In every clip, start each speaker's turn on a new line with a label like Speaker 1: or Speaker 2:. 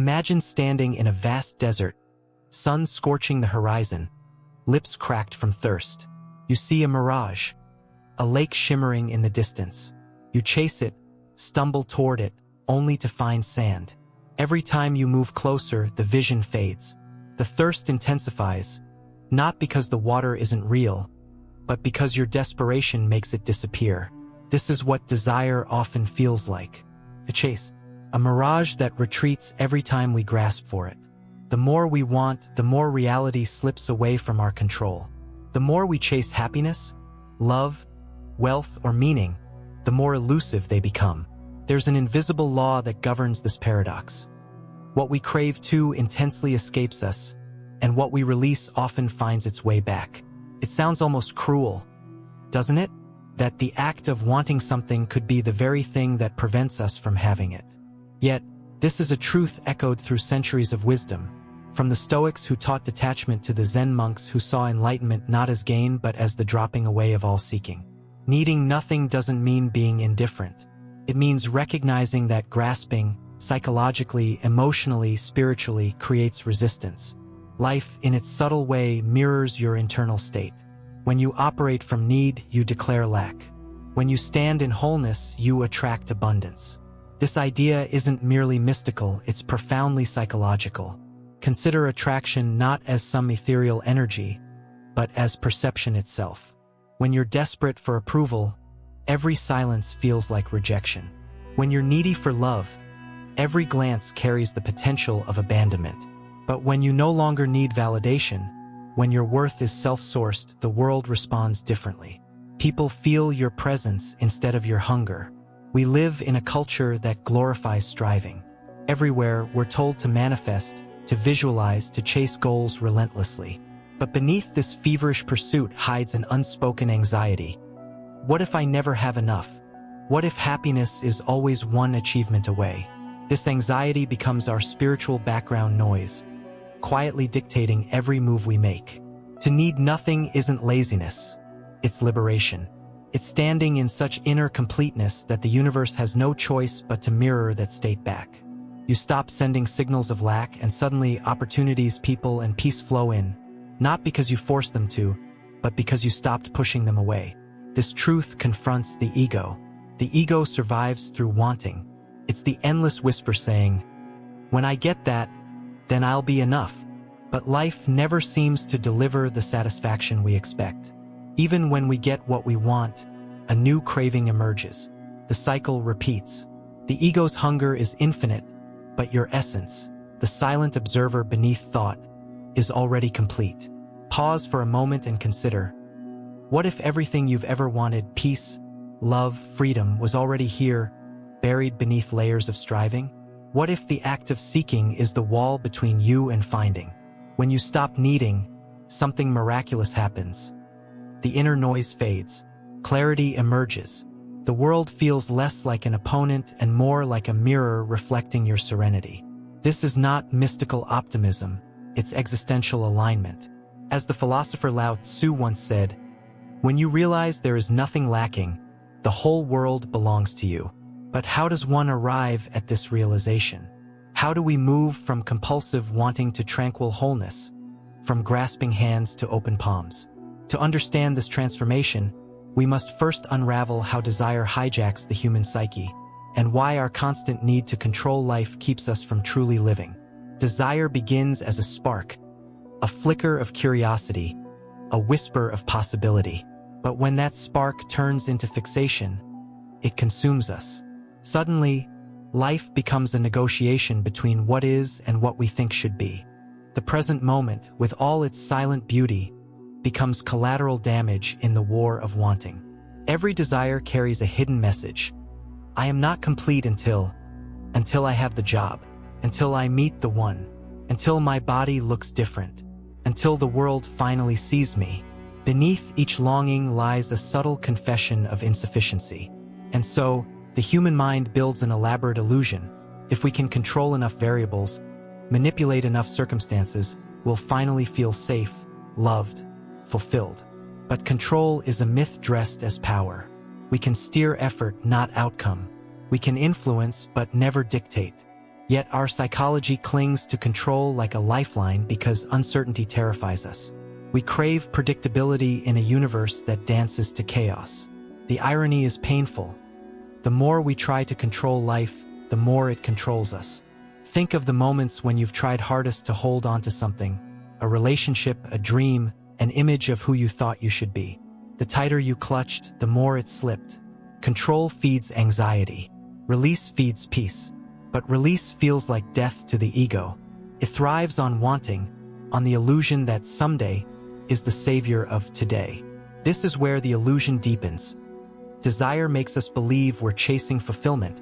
Speaker 1: Imagine standing in a vast desert, sun scorching the horizon, lips cracked from thirst. You see a mirage, a lake shimmering in the distance. You chase it, stumble toward it, only to find sand. Every time you move closer, the vision fades. The thirst intensifies, not because the water isn't real, but because your desperation makes it disappear. This is what desire often feels like. A chase, a mirage that retreats every time we grasp for it. The more we want, the more reality slips away from our control. The more we chase happiness, love, wealth, or meaning, the more elusive they become. There's an invisible law that governs this paradox. What we crave too intensely escapes us, and what we release often finds its way back. It sounds almost cruel, doesn't it? That the act of wanting something could be the very thing that prevents us from having it. Yet, this is a truth echoed through centuries of wisdom, from the Stoics who taught detachment to the Zen monks who saw enlightenment not as gain but as the dropping away of all seeking. Needing nothing doesn't mean being indifferent. It means recognizing that grasping, psychologically, emotionally, spiritually, creates resistance. Life, in its subtle way, mirrors your internal state. When you operate from need, you declare lack. When you stand in wholeness, you attract abundance. This idea isn't merely mystical, it's profoundly psychological. Consider attraction not as some ethereal energy, but as perception itself. When you're desperate for approval, every silence feels like rejection. When you're needy for love, every glance carries the potential of abandonment. But when you no longer need validation, when your worth is self-sourced, the world responds differently. People feel your presence instead of your hunger. We live in a culture that glorifies striving. Everywhere, we're told to manifest, to visualize, to chase goals relentlessly. But beneath this feverish pursuit hides an unspoken anxiety. What if I never have enough? What if happiness is always one achievement away? This anxiety becomes our spiritual background noise, quietly dictating every move we make. To need nothing isn't laziness, it's liberation. It's standing in such inner completeness that the universe has no choice but to mirror that state back. You stop sending signals of lack, and suddenly opportunities, people, and peace flow in, not because you forced them to, but because you stopped pushing them away. This truth confronts the ego. The ego survives through wanting. It's the endless whisper saying, "When I get that, then I'll be enough." But life never seems to deliver the satisfaction we expect. Even when we get what we want, a new craving emerges. The cycle repeats. The ego's hunger is infinite, but your essence, the silent observer beneath thought, is already complete. Pause for a moment and consider, what if everything you've ever wanted, peace, love, freedom, was already here, buried beneath layers of striving? What if the act of seeking is the wall between you and finding? When you stop needing, something miraculous happens. The inner noise fades. Clarity emerges. The world feels less like an opponent and more like a mirror reflecting your serenity. This is not mystical optimism, it's existential alignment. As the philosopher Lao Tzu once said, "When you realize there is nothing lacking, the whole world belongs to you." But how does one arrive at this realization? How do we move from compulsive wanting to tranquil wholeness, from grasping hands to open palms? To understand this transformation, we must first unravel how desire hijacks the human psyche, and why our constant need to control life keeps us from truly living. Desire begins as a spark, a flicker of curiosity, a whisper of possibility. But when that spark turns into fixation, it consumes us. Suddenly, life becomes a negotiation between what is and what we think should be. The present moment, with all its silent beauty, becomes collateral damage in the war of wanting. Every desire carries a hidden message. I am not complete until I have the job, until I meet the one, until my body looks different, until the world finally sees me. Beneath each longing lies a subtle confession of insufficiency. And so, the human mind builds an elaborate illusion. If we can control enough variables, manipulate enough circumstances, we'll finally feel safe, loved, fulfilled. But control is a myth dressed as power. We can steer effort, not outcome. We can influence, but never dictate. Yet our psychology clings to control like a lifeline because uncertainty terrifies us. We crave predictability in a universe that dances to chaos. The irony is painful. The more we try to control life, the more it controls us. Think of the moments when you've tried hardest to hold on to something, a relationship, a dream, an image of who you thought you should be. The tighter you clutched, the more it slipped. Control feeds anxiety. Release feeds peace. But release feels like death to the ego. It thrives on wanting, on the illusion that someday is the savior of today. This is where the illusion deepens. Desire makes us believe we're chasing fulfillment,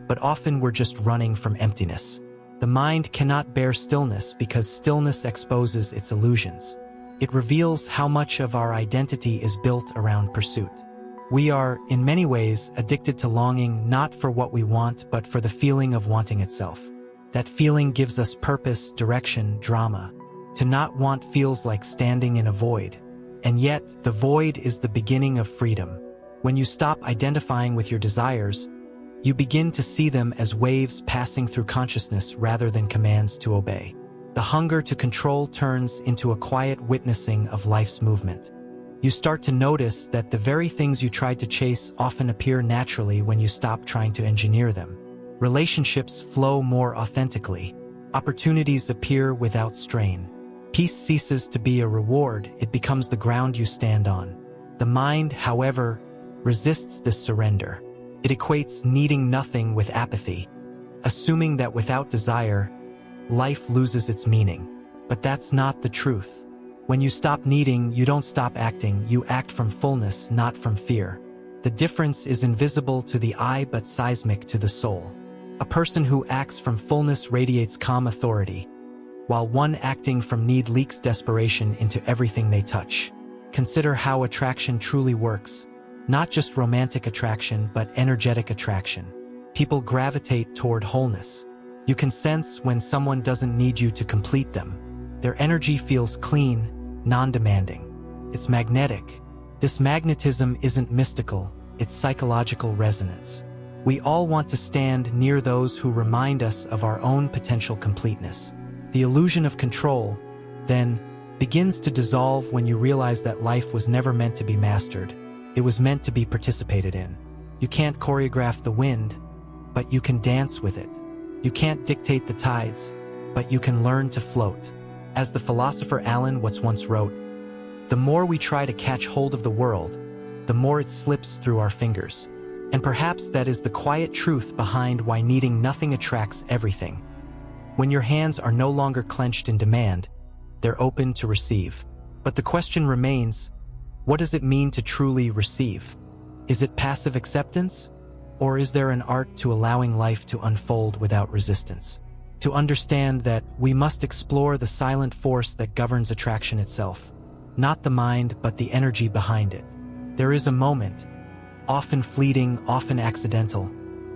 Speaker 1: but often we're just running from emptiness. The mind cannot bear stillness because stillness exposes its illusions. It reveals how much of our identity is built around pursuit. We are, in many ways, addicted to longing not for what we want, but for the feeling of wanting itself. That feeling gives us purpose, direction, drama. To not want feels like standing in a void. And yet, the void is the beginning of freedom. When you stop identifying with your desires, you begin to see them as waves passing through consciousness rather than commands to obey. The hunger to control turns into a quiet witnessing of life's movement. You start to notice that the very things you tried to chase often appear naturally when you stop trying to engineer them. Relationships flow more authentically. Opportunities appear without strain. Peace ceases to be a reward, it becomes the ground you stand on. The mind, however, resists this surrender. It equates needing nothing with apathy, assuming that without desire, life loses its meaning. But that's not the truth. When you stop needing, you don't stop acting, you act from fullness, not from fear. The difference is invisible to the eye but seismic to the soul. A person who acts from fullness radiates calm authority, while one acting from need leaks desperation into everything they touch. Consider how attraction truly works. Not just romantic attraction, but energetic attraction. People gravitate toward wholeness. You can sense when someone doesn't need you to complete them. Their energy feels clean, non-demanding. It's magnetic. This magnetism isn't mystical, it's psychological resonance. We all want to stand near those who remind us of our own potential completeness. The illusion of control, then, begins to dissolve when you realize that life was never meant to be mastered. It was meant to be participated in. You can't choreograph the wind, but you can dance with it. You can't dictate the tides, but you can learn to float. As the philosopher Alan Watts once wrote, the more we try to catch hold of the world, the more it slips through our fingers. And perhaps that is the quiet truth behind why needing nothing attracts everything. When your hands are no longer clenched in demand, they're open to receive. But the question remains, what does it mean to truly receive? Is it passive acceptance? Or is there an art to allowing life to unfold without resistance? To understand that we must explore the silent force that governs attraction itself. Not the mind, but the energy behind it. There is a moment, often fleeting, often accidental,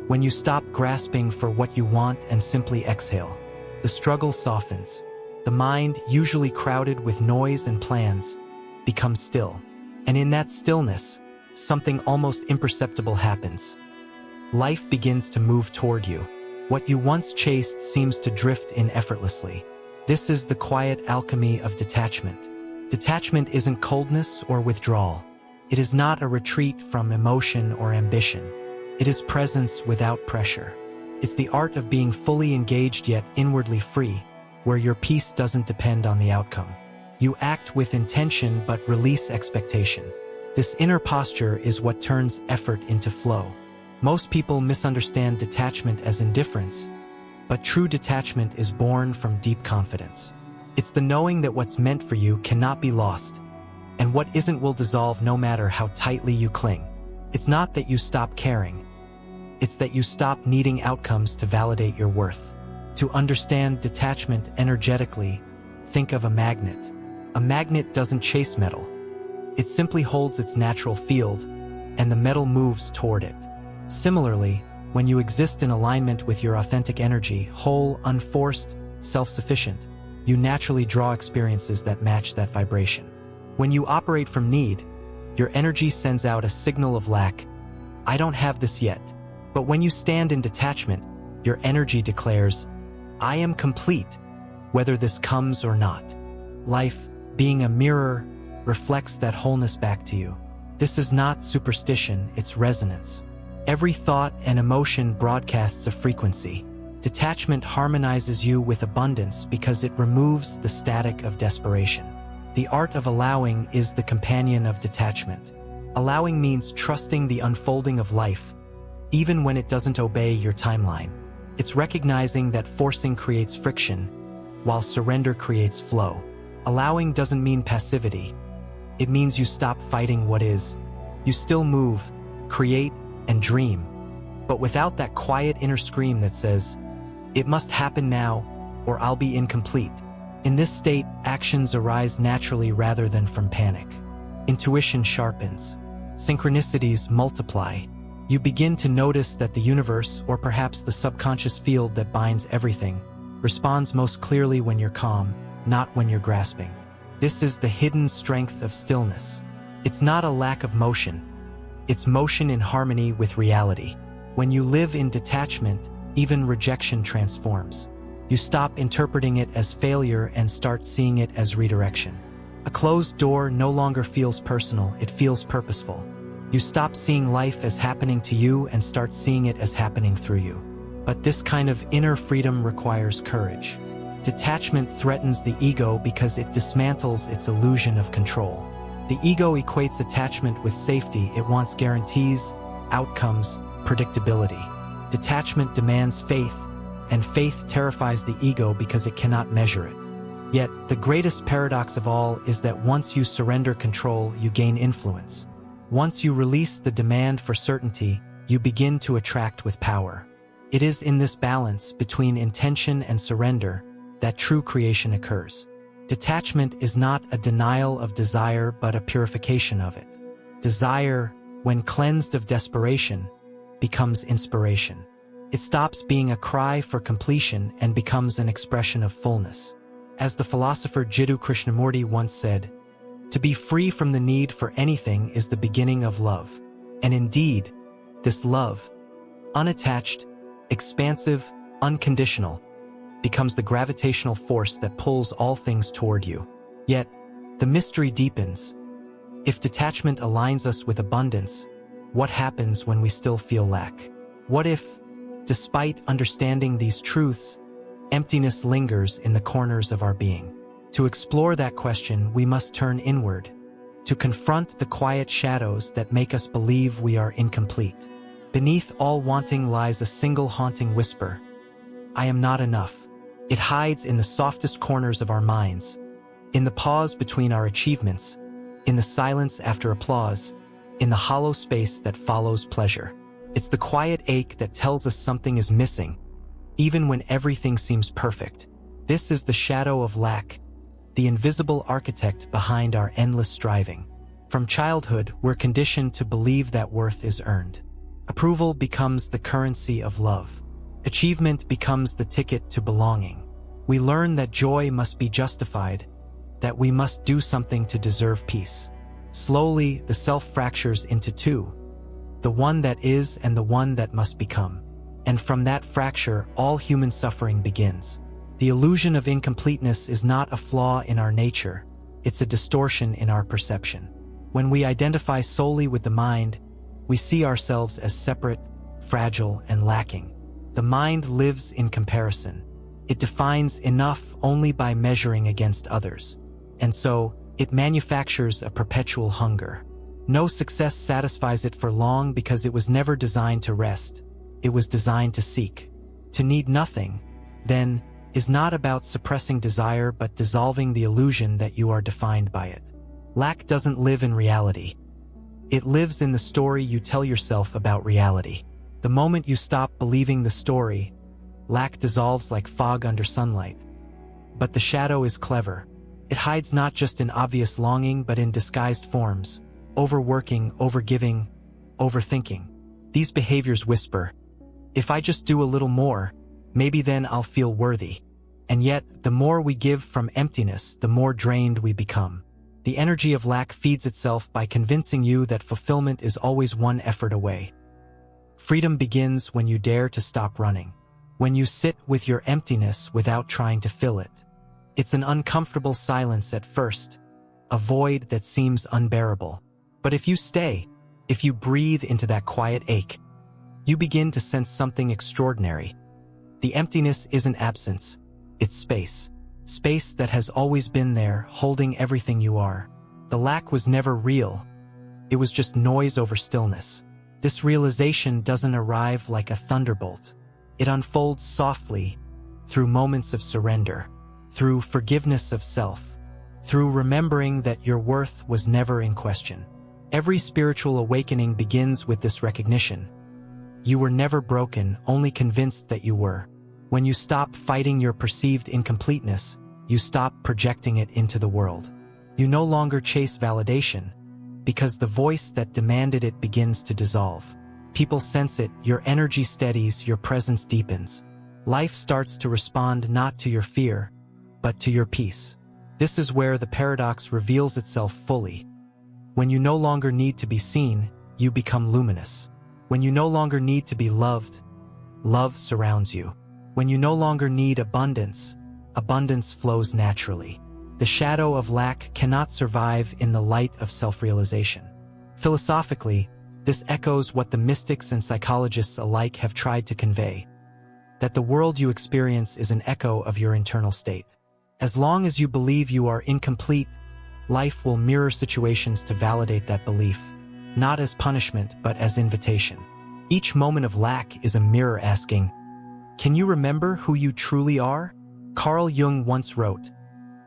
Speaker 1: when you stop grasping for what you want and simply exhale. The struggle softens. The mind, usually crowded with noise and plans, becomes still. And in that stillness, something almost imperceptible happens. Life begins to move toward you. What you once chased seems to drift in effortlessly. This is the quiet alchemy of detachment. Detachment isn't coldness or withdrawal. It is not a retreat from emotion or ambition. It is presence without pressure. It's the art of being fully engaged yet inwardly free, where your peace doesn't depend on the outcome. You act with intention but release expectation. This inner posture is what turns effort into flow. Most people misunderstand detachment as indifference, but true detachment is born from deep confidence. It's the knowing that what's meant for you cannot be lost, and what isn't will dissolve no matter how tightly you cling. It's not that you stop caring. It's that you stop needing outcomes to validate your worth. To understand detachment energetically, think of a magnet. A magnet doesn't chase metal. It simply holds its natural field, and the metal moves toward it. Similarly, when you exist in alignment with your authentic energy, whole, unforced, self-sufficient, you naturally draw experiences that match that vibration. When you operate from need, your energy sends out a signal of lack. I don't have this yet. But when you stand in detachment, your energy declares, I am complete, whether this comes or not. Life, being a mirror, reflects that wholeness back to you. This is not superstition, it's resonance. Every thought and emotion broadcasts a frequency. Detachment harmonizes you with abundance because it removes the static of desperation. The art of allowing is the companion of detachment. Allowing means trusting the unfolding of life, even when it doesn't obey your timeline. It's recognizing that forcing creates friction, while surrender creates flow. Allowing doesn't mean passivity. It means you stop fighting what is. You still move, create, and dream, but without that quiet inner scream that says, "It must happen now, or I'll be incomplete." In this state, actions arise naturally rather than from panic. Intuition sharpens. Synchronicities multiply. You begin to notice that the universe, or perhaps the subconscious field that binds everything, responds most clearly when you're calm, not when you're grasping. This is the hidden strength of stillness. It's not a lack of motion. It's motion in harmony with reality. When you live in detachment, even rejection transforms. You stop interpreting it as failure and start seeing it as redirection. A closed door no longer feels personal, it feels purposeful. You stop seeing life as happening to you and start seeing it as happening through you. But this kind of inner freedom requires courage. Detachment threatens the ego because it dismantles its illusion of control. The ego equates attachment with safety. It wants guarantees, outcomes, predictability. Detachment demands faith, and faith terrifies the ego because it cannot measure it. Yet, the greatest paradox of all is that once you surrender control, you gain influence. Once you release the demand for certainty, you begin to attract with power. It is in this balance between intention and surrender that true creation occurs. Detachment is not a denial of desire but a purification of it. Desire, when cleansed of desperation, becomes inspiration. It stops being a cry for completion and becomes an expression of fullness. As the philosopher Jiddu Krishnamurti once said, "To be free from the need for anything is the beginning of love." And indeed, this love, unattached, expansive, unconditional, becomes the gravitational force that pulls all things toward you. Yet, the mystery deepens. If detachment aligns us with abundance, what happens when we still feel lack? What if, despite understanding these truths, emptiness lingers in the corners of our being? To explore that question, we must turn inward, to confront the quiet shadows that make us believe we are incomplete. Beneath all wanting lies a single haunting whisper, "I am not enough." It hides in the softest corners of our minds, in the pause between our achievements, in the silence after applause, in the hollow space that follows pleasure. It's the quiet ache that tells us something is missing, even when everything seems perfect. This is the shadow of lack, the invisible architect behind our endless striving. From childhood, we're conditioned to believe that worth is earned. Approval becomes the currency of love. Achievement becomes the ticket to belonging. We learn that joy must be justified, that we must do something to deserve peace. Slowly, the self fractures into two, the one that is and the one that must become. And from that fracture, all human suffering begins. The illusion of incompleteness is not a flaw in our nature, it's a distortion in our perception. When we identify solely with the mind, we see ourselves as separate, fragile, and lacking. The mind lives in comparison. It defines enough only by measuring against others. And so, it manufactures a perpetual hunger. No success satisfies it for long because it was never designed to rest. It was designed to seek. To need nothing, then, is not about suppressing desire but dissolving the illusion that you are defined by it. Lack doesn't live in reality. It lives in the story you tell yourself about reality. The moment you stop believing the story, lack dissolves like fog under sunlight. But the shadow is clever. It hides not just in obvious longing but in disguised forms: overworking, overgiving, overthinking. These behaviors whisper, "If I just do a little more, maybe then I'll feel worthy." And yet, the more we give from emptiness, the more drained we become. The energy of lack feeds itself by convincing you that fulfillment is always one effort away. Freedom begins when you dare to stop running. when you sit with your emptiness without trying to fill it. It's an uncomfortable silence at first, a void that seems unbearable. But if you stay, if you breathe into that quiet ache, you begin to sense something extraordinary. The emptiness isn't absence, it's space. Space that has always been there, holding everything you are. The lack was never real. It was just noise over stillness. This realization doesn't arrive like a thunderbolt. It unfolds softly, through moments of surrender, through forgiveness of self, through remembering that your worth was never in question. Every spiritual awakening begins with this recognition. You were never broken, only convinced that you were. When you stop fighting your perceived incompleteness, you stop projecting it into the world. You no longer chase validation, because the voice that demanded it begins to dissolve. People sense it, your energy steadies, your presence deepens. Life starts to respond not to your fear, but to your peace. This is where the paradox reveals itself fully. When you no longer need to be seen, you become luminous. When you no longer need to be loved, love surrounds you. When you no longer need abundance, abundance flows naturally. The shadow of lack cannot survive in the light of self-realization. Philosophically, this echoes what the mystics and psychologists alike have tried to convey, that the world you experience is an echo of your internal state. As long as you believe you are incomplete, life will mirror situations to validate that belief, not as punishment but as invitation. Each moment of lack is a mirror asking, "Can you remember who you truly are?" Carl Jung once wrote,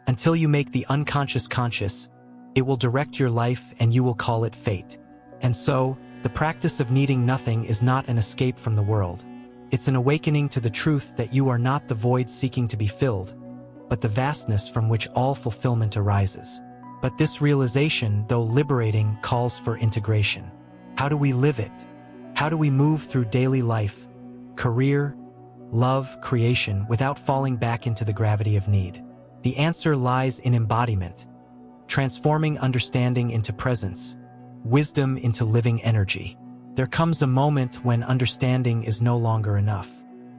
Speaker 1: "Until you make the unconscious conscious, it will direct your life and you will call it fate." And so, the practice of needing nothing is not an escape from the world. It's an awakening to the truth that you are not the void seeking to be filled, but the vastness from which all fulfillment arises. But this realization, though liberating, calls for integration. How do we live it? How do we move through daily life, career, love, creation, without falling back into the gravity of need? The answer lies in embodiment, transforming understanding into presence, wisdom into living energy. There comes a moment when understanding is no longer enough.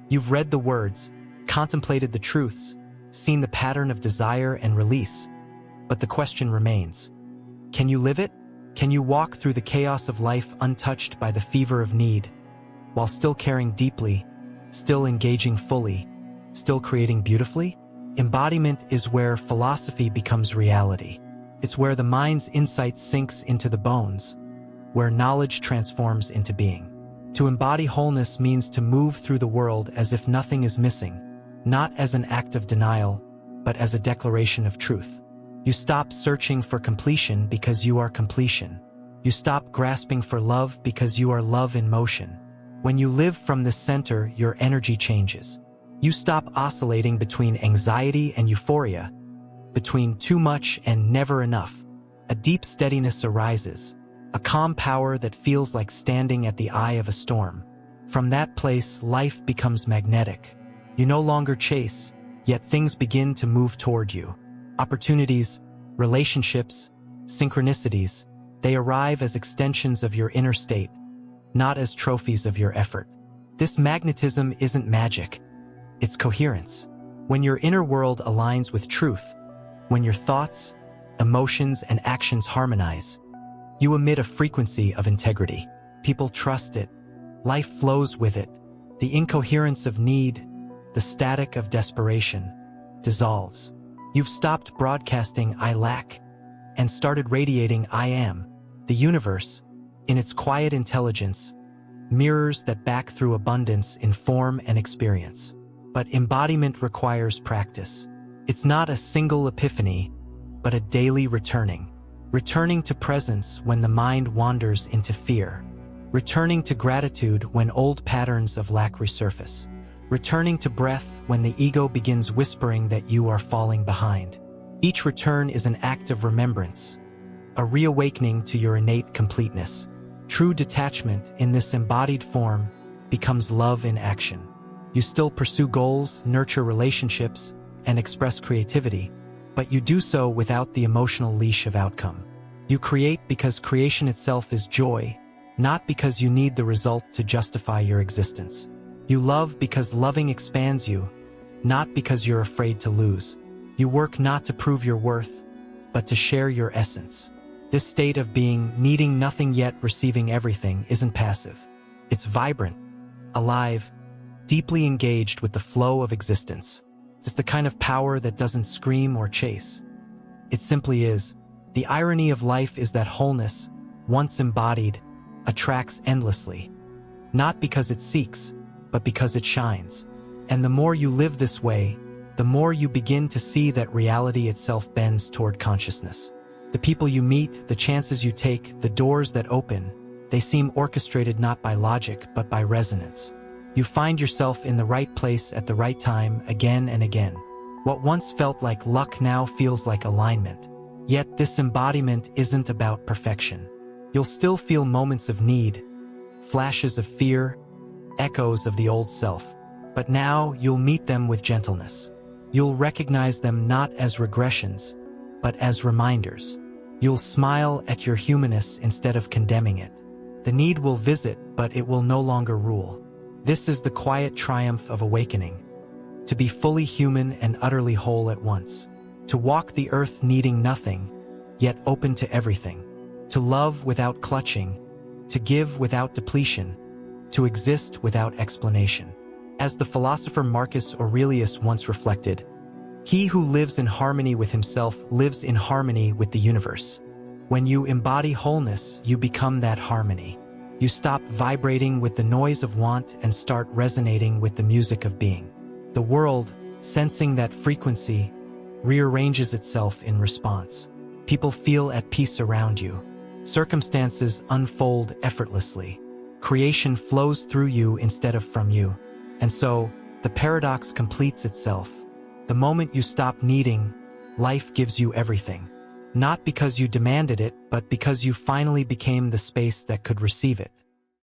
Speaker 1: You've read the words, contemplated the truths, seen the pattern of desire and release, but the question remains, can you live it? Can you walk through the chaos of life untouched by the fever of need, while still caring deeply, still engaging fully, still creating beautifully? Embodiment is where philosophy becomes reality. It's where the mind's insight sinks into the bones, where knowledge transforms into being. To embody wholeness means to move through the world as if nothing is missing, not as an act of denial, but as a declaration of truth. You stop searching for completion because you are completion. You stop grasping for love because you are love in motion. When you live from this center, your energy changes. You stop oscillating between anxiety and euphoria, between too much and never enough. A deep steadiness arises, a calm power that feels like standing at the eye of a storm. From that place, life becomes magnetic. You no longer chase, yet things begin to move toward you. Opportunities, relationships, synchronicities, they arrive as extensions of your inner state, not as trophies of your effort. This magnetism isn't magic, it's coherence. When your inner world aligns with truth, when your thoughts, emotions, and actions harmonize, you emit a frequency of integrity. People trust it. Life flows with it. The incoherence of need, the static of desperation, dissolves. You've stopped broadcasting "I lack" and started radiating "I am." The universe, in its quiet intelligence, mirrors that back through abundance in form and experience. But embodiment requires practice. It's not a single epiphany, but a daily returning. Returning to presence when the mind wanders into fear. Returning to gratitude when old patterns of lack resurface. Returning to breath when the ego begins whispering that you are falling behind. Each return is an act of remembrance, a reawakening to your innate completeness. True detachment in this embodied form becomes love in action. You still pursue goals, nurture relationships, and express creativity, but you do so without the emotional leash of outcome. You create because creation itself is joy, not because you need the result to justify your existence. You love because loving expands you, not because you're afraid to lose. You work not to prove your worth, but to share your essence. This state of being, needing nothing yet receiving everything, isn't passive. It's vibrant, alive, deeply engaged with the flow of existence. It's the kind of power that doesn't scream or chase. It simply is. The irony of life is that wholeness, once embodied, attracts endlessly. Not because it seeks, but because it shines. And the more you live this way, the more you begin to see that reality itself bends toward consciousness. The people you meet, the chances you take, the doors that open, they seem orchestrated not by logic, but by resonance. You find yourself in the right place at the right time again and again. What once felt like luck now feels like alignment. Yet this embodiment isn't about perfection. You'll still feel moments of need, flashes of fear, echoes of the old self. But now you'll meet them with gentleness. You'll recognize them not as regressions, but as reminders. You'll smile at your humanness instead of condemning it. The need will visit, but it will no longer rule. This is the quiet triumph of awakening. To be fully human and utterly whole at once. To walk the earth needing nothing, yet open to everything. To love without clutching. To give without depletion. To exist without explanation. As the philosopher Marcus Aurelius once reflected, "He who lives in harmony with himself lives in harmony with the universe." When you embody wholeness, you become that harmony. You stop vibrating with the noise of want and start resonating with the music of being. The world, sensing that frequency, rearranges itself in response. People feel at peace around you. Circumstances unfold effortlessly. Creation flows through you instead of from you. And so, the paradox completes itself. The moment you stop needing, life gives you everything. Not because you demanded it, but because you finally became the space that could receive it.